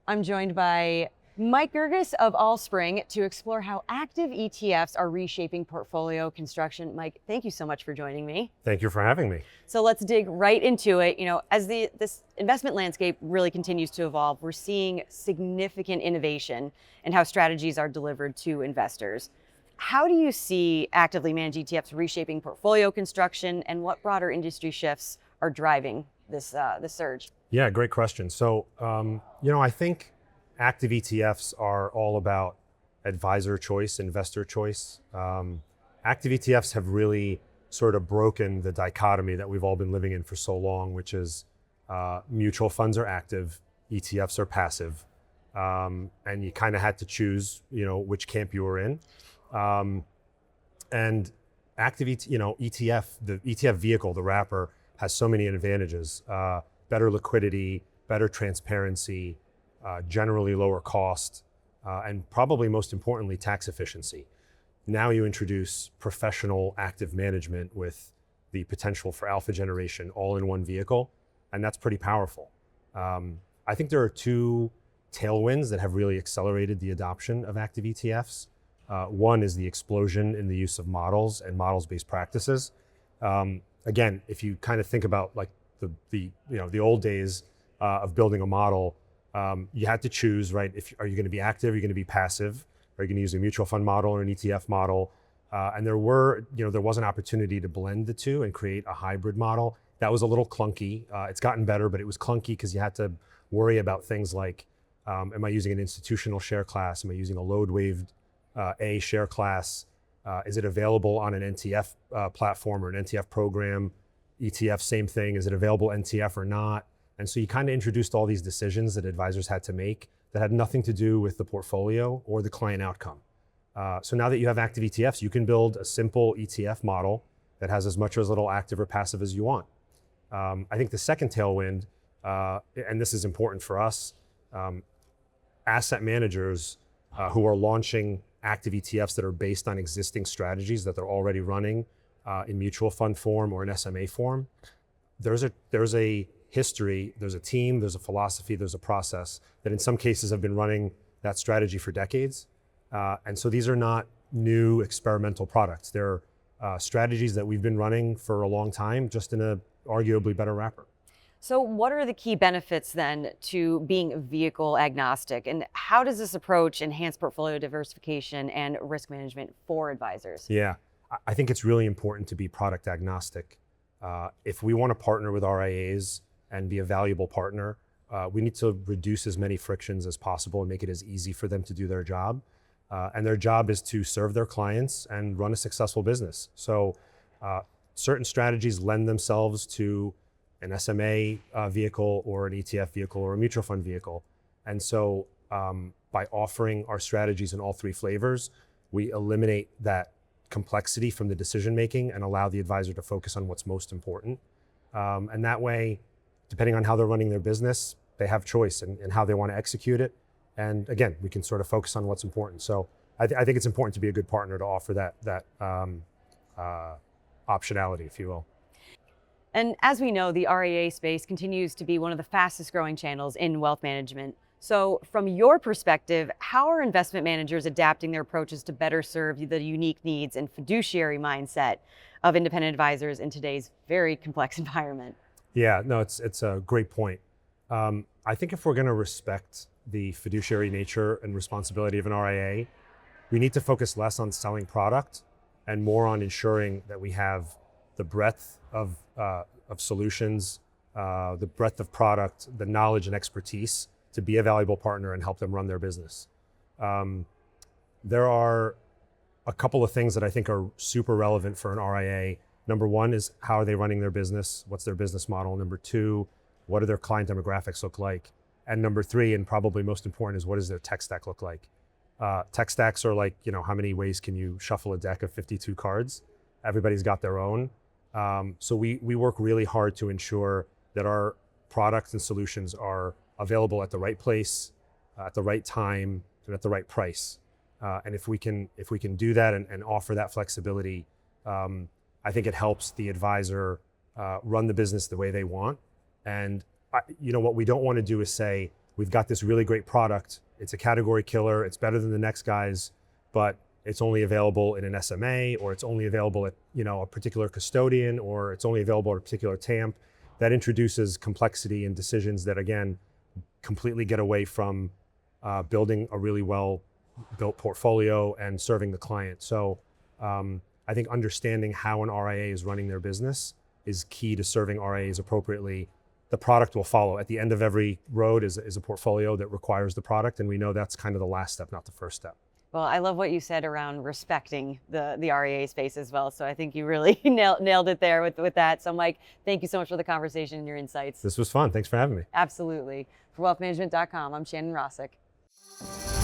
I'm joined by Mike Guirguis of Allspring to explore how active ETFs are reshaping portfolio construction. Mike, thank you so much for joining me. Thank you for having me. So let's dig right into it. As this investment landscape really continues to evolve, we're seeing significant innovation in how strategies are delivered to investors. How do you see actively managed ETFs reshaping portfolio construction, and what broader industry shifts are driving this surge? Yeah, great question. So, I think active ETFs are all about advisor choice, investor choice. Active ETFs have really sort of broken the dichotomy that we've all been living in for so long, which is mutual funds are active, ETFs are passive, and you kind of had to choose, which camp you were in. And active, ETF, the ETF vehicle, the wrapper, has so many advantages: better liquidity, better transparency, generally lower cost, and probably most importantly, tax efficiency. Now you introduce professional active management with the potential for alpha generation all in one vehicle, and that's pretty powerful. I think there are two tailwinds that have really accelerated the adoption of active ETFs. One is the explosion in the use of models and models-based practices. Again, if you kind of think about like the old days of building a model, you had to choose, right? Are you going to be active? Are you going to be passive? Are you going to use a mutual fund model or an ETF model? And there was an opportunity to blend the two and create a hybrid model. That was a little clunky. It's gotten better, but it was clunky because you had to worry about things like, am I using an institutional share class? Am I using a load-waived A share class? Is it available on an NTF platform or an NTF program? ETF, same thing. Is it available NTF or not? And so you kind of introduced all these decisions that advisors had to make that had nothing to do with the portfolio or the client outcome. So now that you have active ETFs, you can build a simple ETF model that has as much or as little active or passive as you want. I think the second tailwind, and this is important for us, asset managers who are launching active ETFs that are based on existing strategies that they're already running in mutual fund form or an SMA form. There's a history, there's a team, there's a philosophy, there's a process that in some cases have been running that strategy for decades. And so these are not new experimental products. They're strategies that we've been running for a long time, just in a arguably better wrapper. So what are the key benefits then to being vehicle agnostic, and how does this approach enhance portfolio diversification and risk management for advisors? Yeah, I think it's really important to be product agnostic. If we want to partner with RIAs and be a valuable partner, we need to reduce as many frictions as possible and make it as easy for them to do their job. And their job is to serve their clients and run a successful business. So certain strategies lend themselves to an SMA vehicle or an ETF vehicle or a mutual fund vehicle. And so by offering our strategies in all three flavors, we eliminate that complexity from the decision-making and allow the advisor to focus on what's most important. And that way, depending on how they're running their business, they have choice in how they want to execute it. And again, we can sort of focus on what's important. So I think it's important to be a good partner to offer that optionality, if you will. And as we know, the RIA space continues to be one of the fastest growing channels in wealth management. So from your perspective, how are investment managers adapting their approaches to better serve the unique needs and fiduciary mindset of independent advisors in today's very complex environment? Yeah, no, it's a great point. I think if we're going to respect the fiduciary nature and responsibility of an RIA, we need to focus less on selling product and more on ensuring that we have the breadth of solutions, the breadth of product, the knowledge and expertise to be a valuable partner and help them run their business. There are a couple of things that I think are super relevant for an RIA. Number one is, how are they running their business? What's their business model? Number two, what do their client demographics look like? And number three, and probably most important, is what does their tech stack look like? Tech stacks are like, how many ways can you shuffle a deck of 52 cards? Everybody's got their own. So we work really hard to ensure that our products and solutions are available at the right place, at the right time, and at the right price. And if we can do that and offer that flexibility, I think it helps the advisor run the business the way they want. And what we don't want to do is say, we've got this really great product. It's a category killer. It's better than the next guys, but it's only available in an SMA, or it's only available at a particular custodian, or it's only available at a particular TAMP. That introduces complexity and decisions that, again, completely get away from building a really well-built portfolio and serving the client. So I think understanding how an RIA is running their business is key to serving RIAs appropriately. The product will follow. At the end of every road is a portfolio that requires the product, and we know that's kind of the last step, not the first step. Well, I love what you said around respecting the RIA space as well. So I think you really nailed it there with that. So Mike, thank you so much for the conversation and your insights. This was fun. Thanks for having me. Absolutely. For wealthmanagement.com, I'm Shannon Rossick.